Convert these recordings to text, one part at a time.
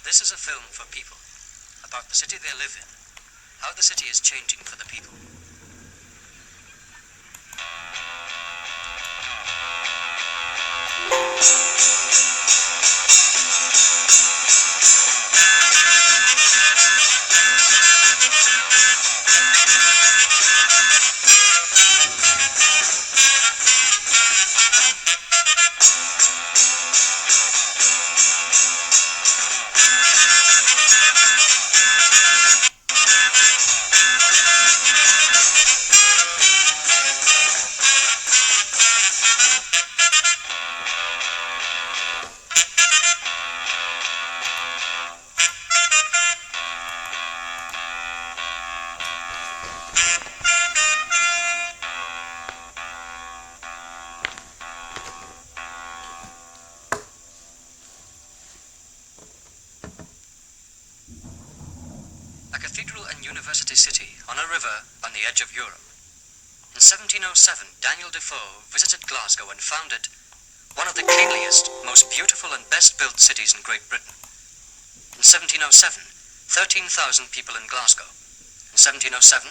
This is a film for people, about the city they live in, how the city is changing for the people. A cathedral and university city on a river on the edge of Europe. In 1707, Daniel Defoe visited Glasgow and found it one of the cleanliest, most beautiful and best-built cities in Great Britain. In 1707, 13,000 people in Glasgow. In 1707,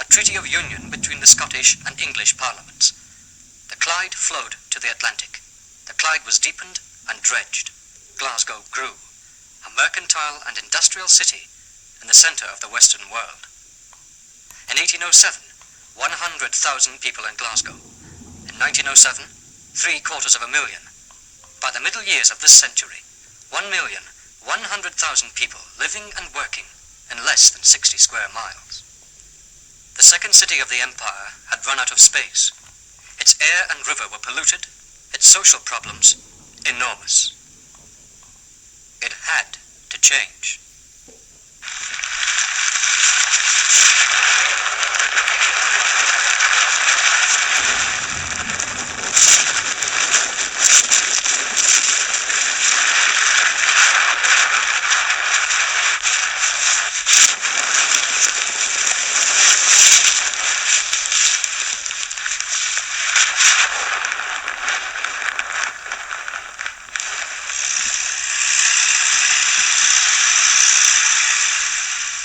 a treaty of union between the Scottish and English parliaments. The Clyde flowed to the Atlantic. The Clyde was deepened and dredged. Glasgow grew, a mercantile and industrial city in the centre of the Western world. In 1807, 100,000 people in Glasgow. In 1907, 750,000. By the middle years of this century, 1,100,000 people living and working in less than 60 square miles. The second city of the empire had run out of space. Its air and river were polluted, its social problems enormous. It had to change.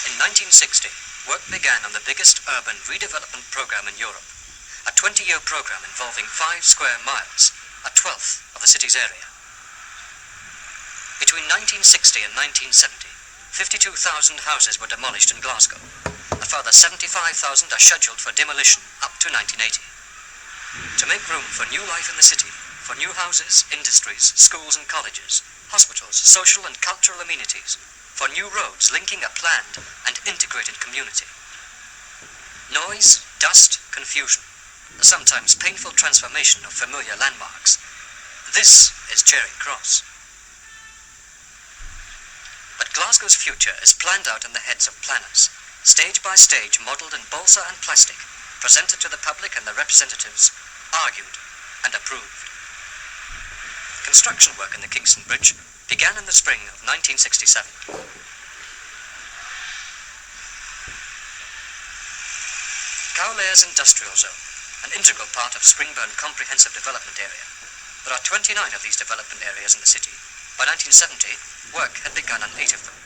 In 1960, work began on the biggest urban redevelopment program in Europe, a 20-year program involving 5 square miles, a twelfth of the city's area. Between 1960 and 1970, 52,000 houses were demolished in Glasgow. A further 75,000 are scheduled for demolition up to 1980. To make room for new life in the city, for new houses, industries, schools and colleges, hospitals, social and cultural amenities, for new roads linking a planned and integrated community. Noise, dust, confusion, the sometimes painful transformation of familiar landmarks. This is Charing Cross. But Glasgow's future is planned out in the heads of planners, stage by stage modelled in balsa and plastic, presented to the public and the representatives, argued and approved. Construction work in the Kingston Bridge began in the spring of 1967. Cowlairs Industrial Zone, an integral part of Springburn Comprehensive Development Area. There are 29 of these development areas in the city. By 1970, work had begun on 8 of them.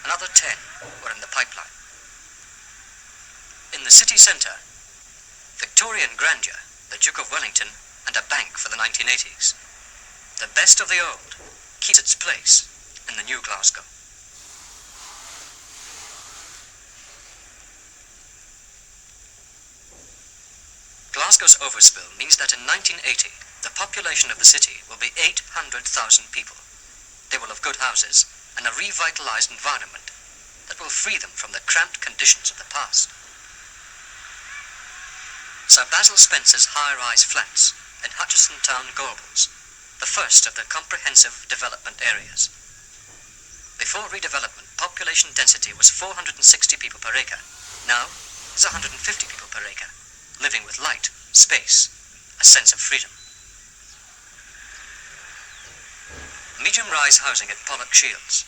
Another 10 were in the pipeline. In the city centre, Victorian grandeur, the Duke of Wellington, and a bank for the 1980s. The best of the old keeps its place in the new Glasgow. Glasgow's overspill means that in 1980, the population of the city will be 800,000 people. They will have good houses and a revitalised environment that will free them from the cramped conditions of the past. Sir Basil Spencer's high-rise flats in Hutchison Town, Gorbals, the first of the comprehensive development areas. Before redevelopment, population density was 460 people per acre. Now, is 150 people per acre, living with light, space, a sense of freedom. Medium-rise housing at Pollock Shields.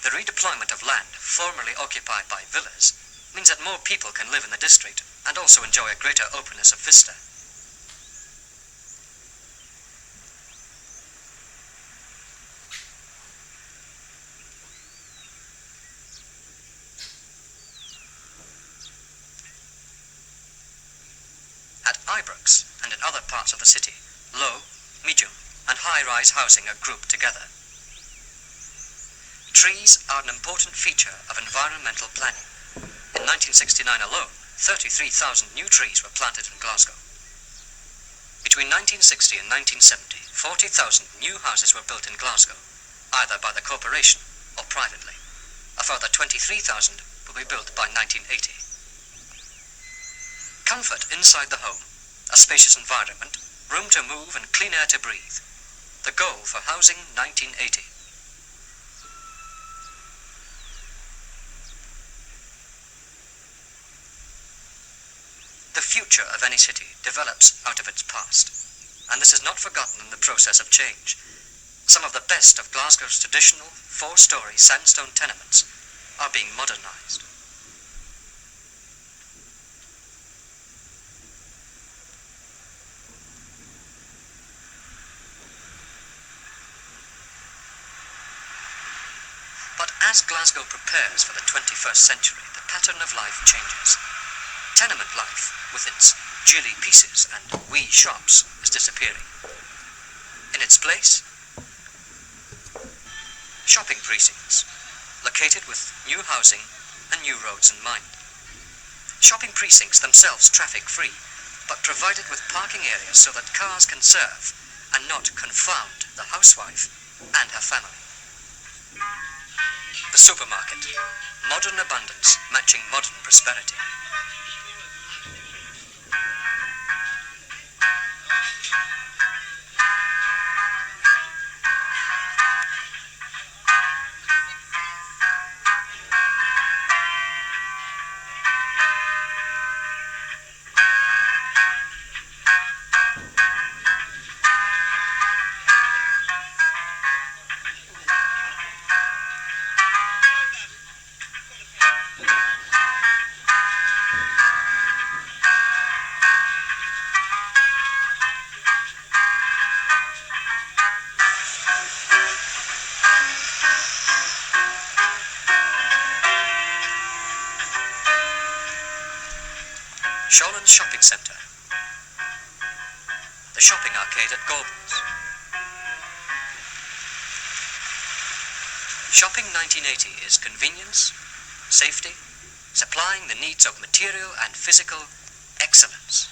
The redeployment of land formerly occupied by villas means that more people can live in the district and also enjoy a greater openness of vista. Highbrooks and in other parts of the city, low, medium, and high-rise housing are grouped together. Trees are an important feature of environmental planning. In 1969 alone, 33,000 new trees were planted in Glasgow. Between 1960 and 1970, 40,000 new houses were built in Glasgow, either by the corporation or privately. A further 23,000 will be built by 1980. Comfort inside the home, a spacious environment, room to move and clean air to breathe. The goal for Housing 1980. The future of any city develops out of its past, and this is not forgotten in the process of change. Some of the best of Glasgow's traditional four-storey sandstone tenements are being modernised. But as Glasgow prepares for the 21st century, the pattern of life changes. Tenement life, with its jilly pieces and wee shops, is disappearing. In its place, shopping precincts, located with new housing and new roads in mind. Shopping precincts themselves traffic-free, but provided with parking areas so that cars can serve and not confound the housewife and her family. The supermarket, modern abundance matching modern prosperity. Shawlands Shopping Centre. The shopping arcade at Gorbals. Shopping 1980 is convenience, safety, supplying the needs of material and physical excellence.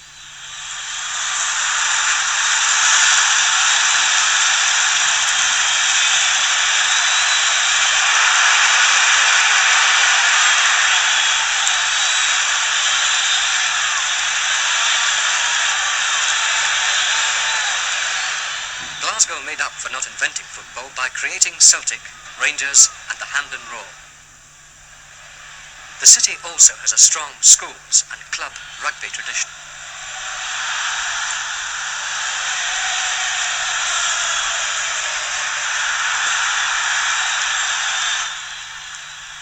Glasgow made up for not inventing football by creating Celtic, Rangers and the Hampden Roar. The city also has a strong schools and club rugby tradition.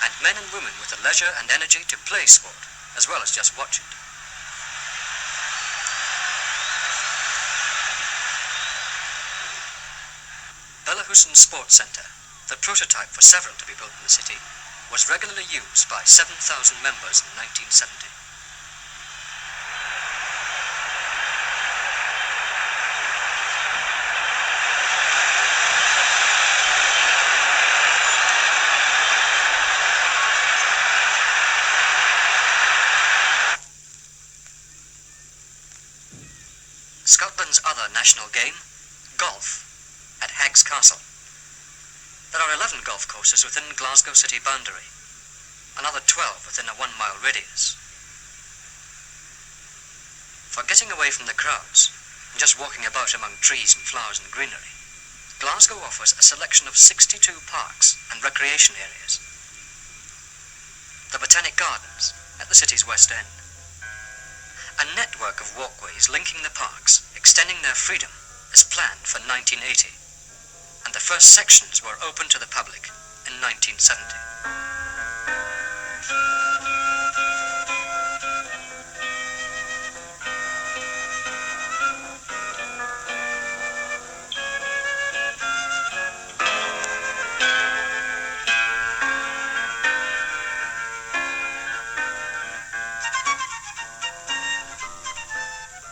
And men and women with the leisure and energy to play sport, as well as just watch it. Bellahusen Sports Centre, the prototype for several to be built in the city, was regularly used by 7,000 members in 1970. Scotland's other national game, golf, at Hagg's Castle. There are 11 golf courses within Glasgow city boundary, another 12 within a 1-mile radius. For getting away from the crowds and just walking about among trees and flowers and greenery, Glasgow offers a selection of 62 parks and recreation areas. The Botanic Gardens at the city's west end. A network of walkways linking the parks, extending their freedom, is planned for 1980. And the first sections were opened to the public in 1970.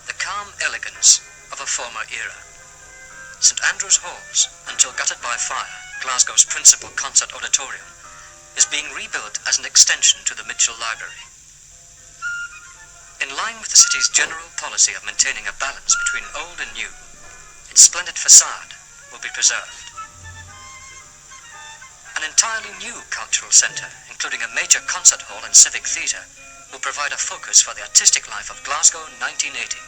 The calm elegance of a former era. St Andrew's Halls, until gutted by fire, Glasgow's principal concert auditorium, is being rebuilt as an extension to the Mitchell Library. In line with the city's general policy of maintaining a balance between old and new, its splendid facade will be preserved. An entirely new cultural centre, including a major concert hall and civic theatre, will provide a focus for the artistic life of Glasgow 1980.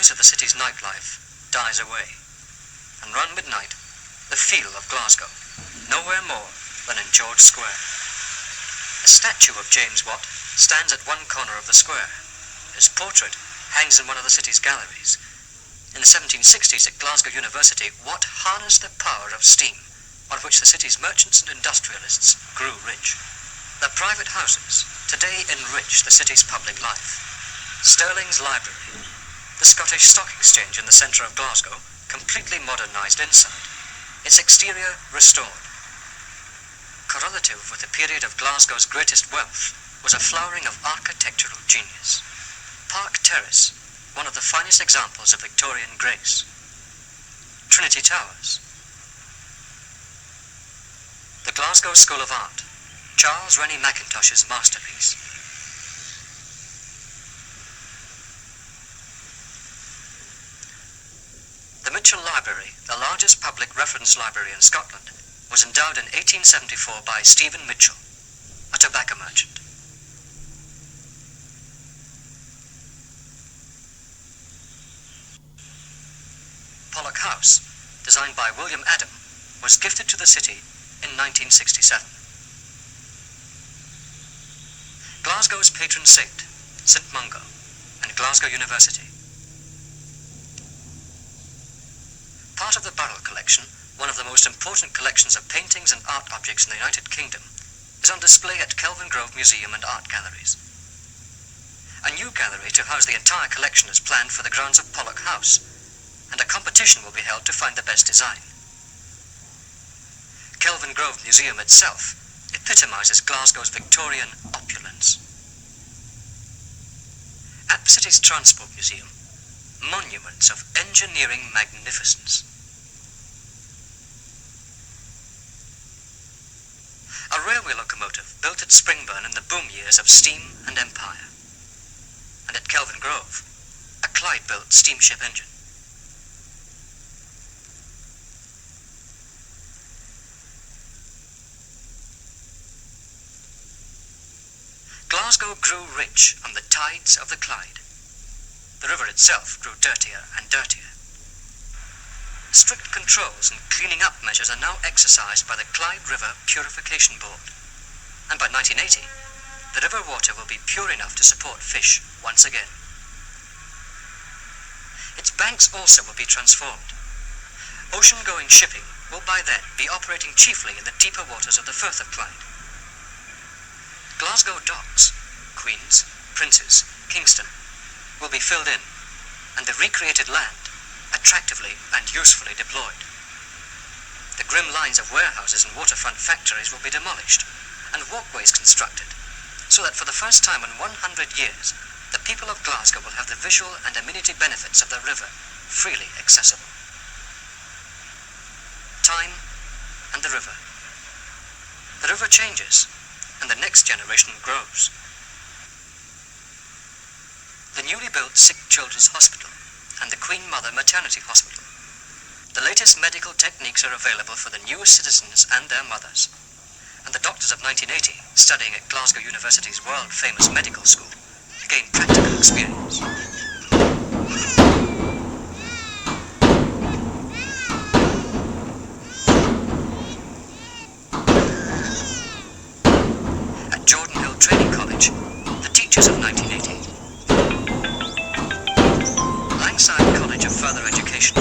Of the city's nightlife dies away, and round midnight, the feel of Glasgow, nowhere more than in George Square. A statue of James Watt stands at one corner of the square. His portrait hangs in one of the city's galleries. In the 1760s at Glasgow University, Watt harnessed the power of steam, on which the city's merchants and industrialists grew rich. Their private houses today enrich the city's public life. Stirling's Library, the Scottish Stock Exchange in the centre of Glasgow, completely modernised inside, its exterior restored. Correlative with the period of Glasgow's greatest wealth was a flowering of architectural genius. Park Terrace, one of the finest examples of Victorian grace. Trinity Towers. The Glasgow School of Art, Charles Rennie Mackintosh's masterpiece. The Mitchell Library, the largest public reference library in Scotland, was endowed in 1874 by Stephen Mitchell, a tobacco merchant. Pollock House, designed by William Adam, was gifted to the city in 1967. Glasgow's patron saint, St Mungo, and Glasgow University. Part of the Burrell collection, one of the most important collections of paintings and art objects in the United Kingdom, is on display at Kelvin Grove Museum and Art Galleries. A new gallery to house the entire collection is planned for the grounds of Pollock House, and a competition will be held to find the best design. Kelvin Grove Museum itself epitomizes Glasgow's Victorian opulence. At the city's Transport Museum, monuments of engineering magnificence. A railway locomotive built at Springburn in the boom years of steam and empire. And at Kelvin Grove, a Clyde-built steamship engine. Glasgow grew rich on the tides of the Clyde. The river itself grew dirtier and dirtier. Strict controls and cleaning up measures are now exercised by the Clyde River Purification Board. And by 1980, the river water will be pure enough to support fish once again. Its banks also will be transformed. Ocean-going shipping will by then be operating chiefly in the deeper waters of the Firth of Clyde. Glasgow docks, Queen's, Prince's, Kingston, will be filled in, and the recreated land attractively and usefully deployed. The grim lines of warehouses and waterfront factories will be demolished, and walkways constructed, so that for the first time in 100 years, the people of Glasgow will have the visual and amenity benefits of the river freely accessible. Time and the river. The river changes, and the next generation grows. The newly built Sick Children's Hospital and the Queen Mother Maternity Hospital. The latest medical techniques are available for the newest citizens and their mothers. And the doctors of 1980, studying at Glasgow University's world-famous medical school, gain practical experience. At Jordan Hill Training College, the teachers of 1980. Langside College of Further Education.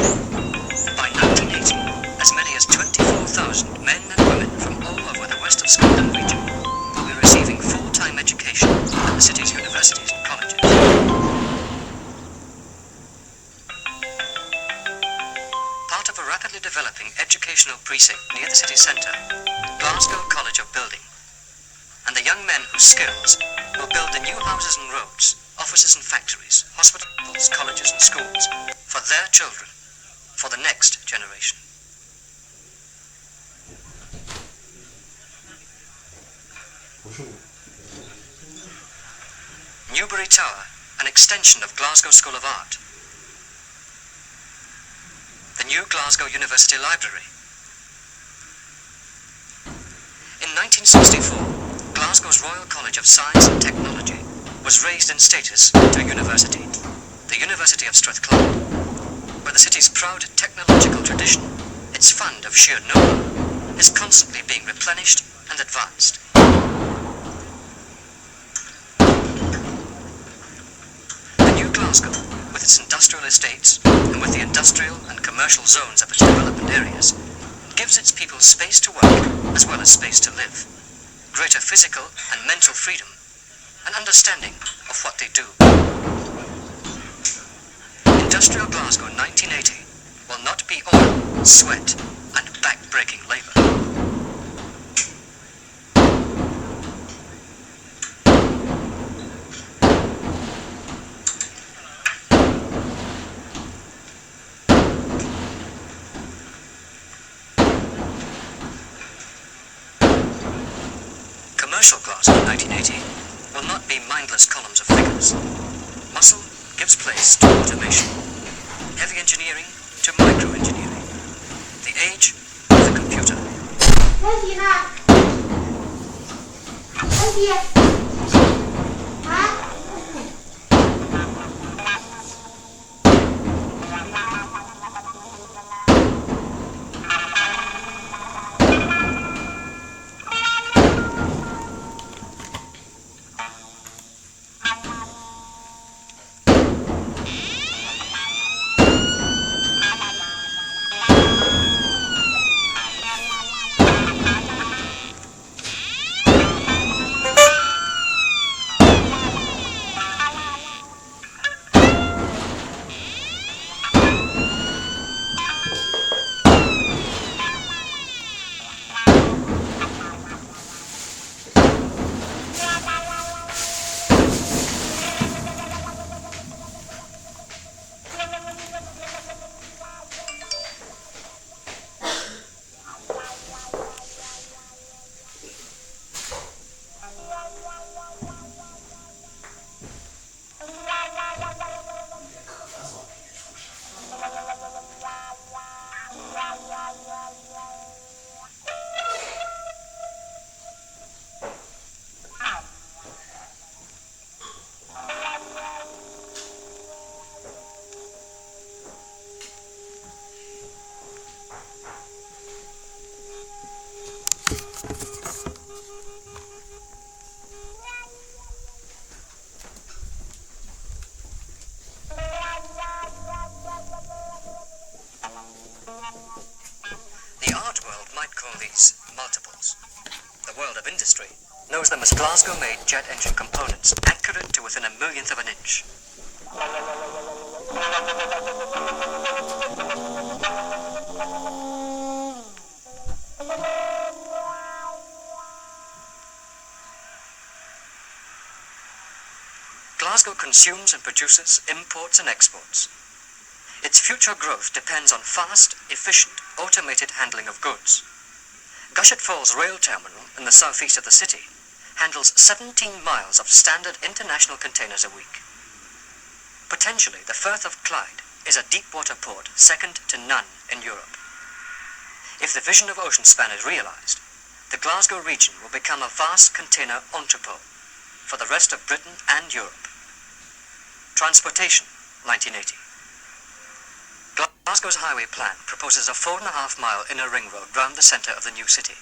By 1980, as many as 24,000 men and women from all over the west of Scotland region will be receiving full-time education at the city's universities and colleges. Part of a rapidly developing educational precinct near the city centre, Glasgow College of Building, and the young men whose skills will build the new houses and roads, offices and factories, hospitals, colleges and schools for their children, for the next generation. Newbury Tower, an extension of Glasgow School of Art. The new Glasgow University Library. In 1964, Glasgow's Royal College of Science and Technology was raised in status to a university, the University of Strathclyde, where the city's proud technological tradition, its fund of sheer know-how, is constantly being replenished and advanced. Glasgow, with its industrial estates and with the industrial and commercial zones of its development areas, gives its people space to work as well as space to live, greater physical and mental freedom, and understanding of what they do. Industrial Glasgow 1980 will not be oil, sweat, and back-breaking labour. Commercial Glasgow 1980 will not be mindless columns of figures. Muscle gives place to automation. Heavy engineering to micro-engineering. The age of the computer. Multiples. The world of industry knows them as Glasgow-made jet engine components, accurate to within a millionth of an inch. Glasgow consumes and produces, imports and exports. Its future growth depends on fast, efficient, automated handling of goods. Gushet Falls Rail Terminal in the southeast of the city handles 17 miles of standard international containers a week. Potentially, the Firth of Clyde is a deep-water port second to none in Europe. If the vision of ocean span is realized, the Glasgow region will become a vast container entrepot for the rest of Britain and Europe. Transportation, 1980. Glasgow's highway plan proposes a 4.5-mile inner ring road round the centre of the new city,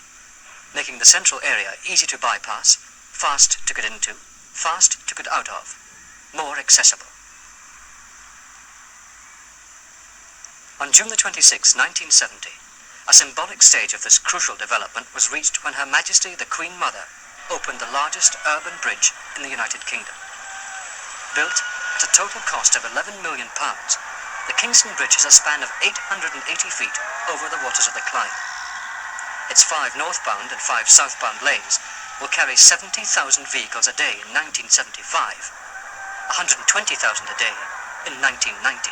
making the central area easy to bypass, fast to get into, fast to get out of, more accessible. On June the 26th, 1970, a symbolic stage of this crucial development was reached when Her Majesty the Queen Mother opened the largest urban bridge in the United Kingdom. Built at a total cost of £11 million, the Kingston Bridge has a span of 880 feet over the waters of the Clyde. Its 5 northbound and 5 southbound lanes will carry 70,000 vehicles a day in 1975, 120,000 a day in 1990.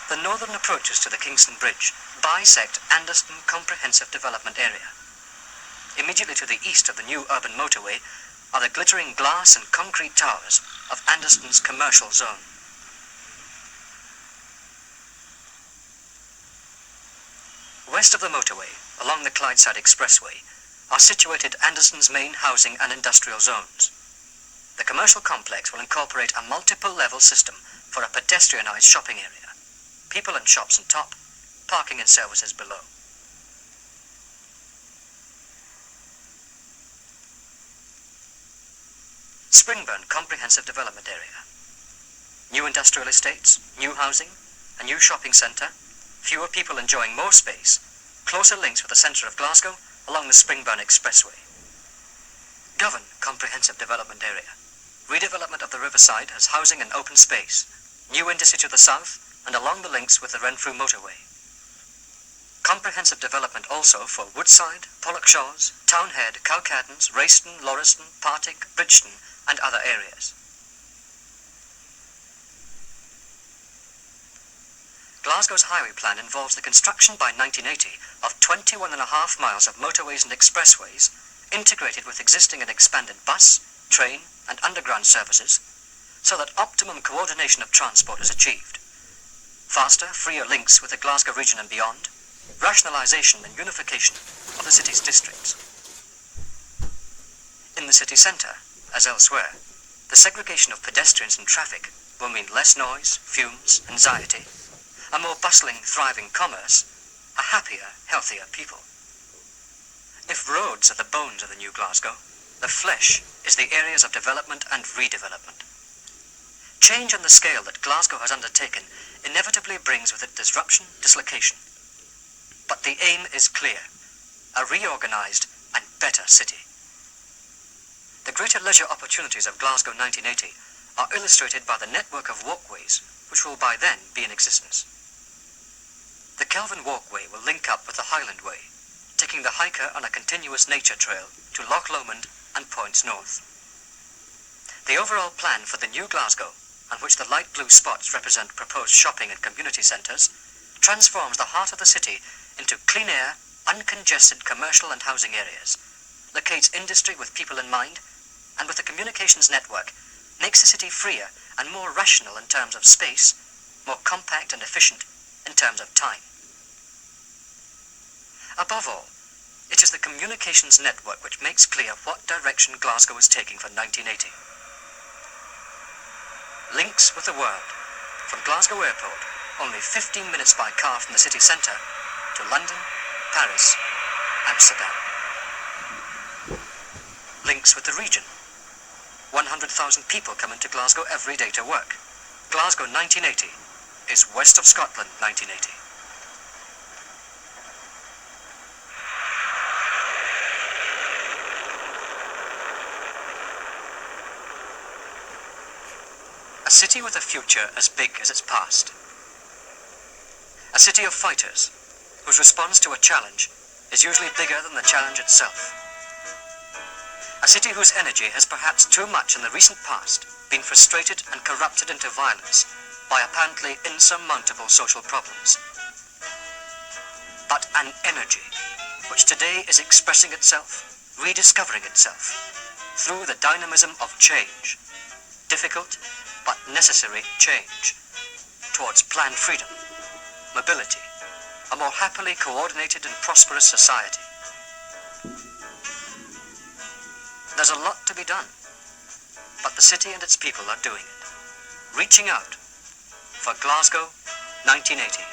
The northern approaches to the Kingston Bridge bisect Anderston Comprehensive Development Area. Immediately to the east of the new urban motorway are the glittering glass and concrete towers of Anderston's commercial zone. West of the motorway, along the Clydeside Expressway, are situated Anderston's main housing and industrial zones. The commercial complex will incorporate a multiple-level system for a pedestrianised shopping area. People and shops on top, parking and services below. Springburn Comprehensive Development Area. New industrial estates, new housing, a new shopping centre, fewer people enjoying more space, closer links with the centre of Glasgow along the Springburn Expressway. Govan Comprehensive Development Area. Redevelopment of the riverside as housing and open space. New industry to the south, and along the links with the Renfrew motorway. Comprehensive development also for Woodside, Pollokshaws, Townhead, Cowcaddens, Rayston, Lauriston, Partick, Bridgeton and other areas. Glasgow's highway plan involves the construction by 1980 of 21.5 miles of motorways and expressways integrated with existing and expanded bus, train and underground services so that optimum coordination of transport is achieved. Faster, freer links with the Glasgow region and beyond, rationalisation and unification of the city's districts. In the city centre, as elsewhere, the segregation of pedestrians and traffic will mean less noise, fumes, anxiety, a more bustling, thriving commerce, a happier, healthier people. If roads are the bones of the new Glasgow, the flesh is the areas of development and redevelopment. Change on the scale that Glasgow has undertaken inevitably brings with it disruption, dislocation. But the aim is clear, a reorganised and better city. The greater leisure opportunities of Glasgow 1980 are illustrated by the network of walkways, which will by then be in existence. The Kelvin Walkway will link up with the Highland Way, taking the hiker on a continuous nature trail to Loch Lomond and points north. The overall plan for the new Glasgow, on which the light blue spots represent proposed shopping and community centres, transforms the heart of the city into clean air, uncongested commercial and housing areas, locates industry with people in mind, and with the communications network, makes the city freer and more rational in terms of space, more compact and efficient in terms of time. Above all, it is the communications network which makes clear what direction Glasgow is taking for 1980. Links with the world, from Glasgow Airport, only 15 minutes by car from the city centre, to London, Paris, Amsterdam. links with the region. 100,000 people come into Glasgow every day to work. Glasgow 1980 is west of Scotland 1980. A city with a future as big as its past. A city of fighters, whose response to a challenge is usually bigger than the challenge itself. A city whose energy has perhaps too much in the recent past been frustrated and corrupted into violence by apparently insurmountable social problems. But an energy which today is expressing itself, rediscovering itself, through the dynamism of change, difficult but necessary change, towards planned freedom, mobility, a more happily coordinated and prosperous society. There's a lot to be done, but the city and its people are doing it, reaching out for Glasgow 1980.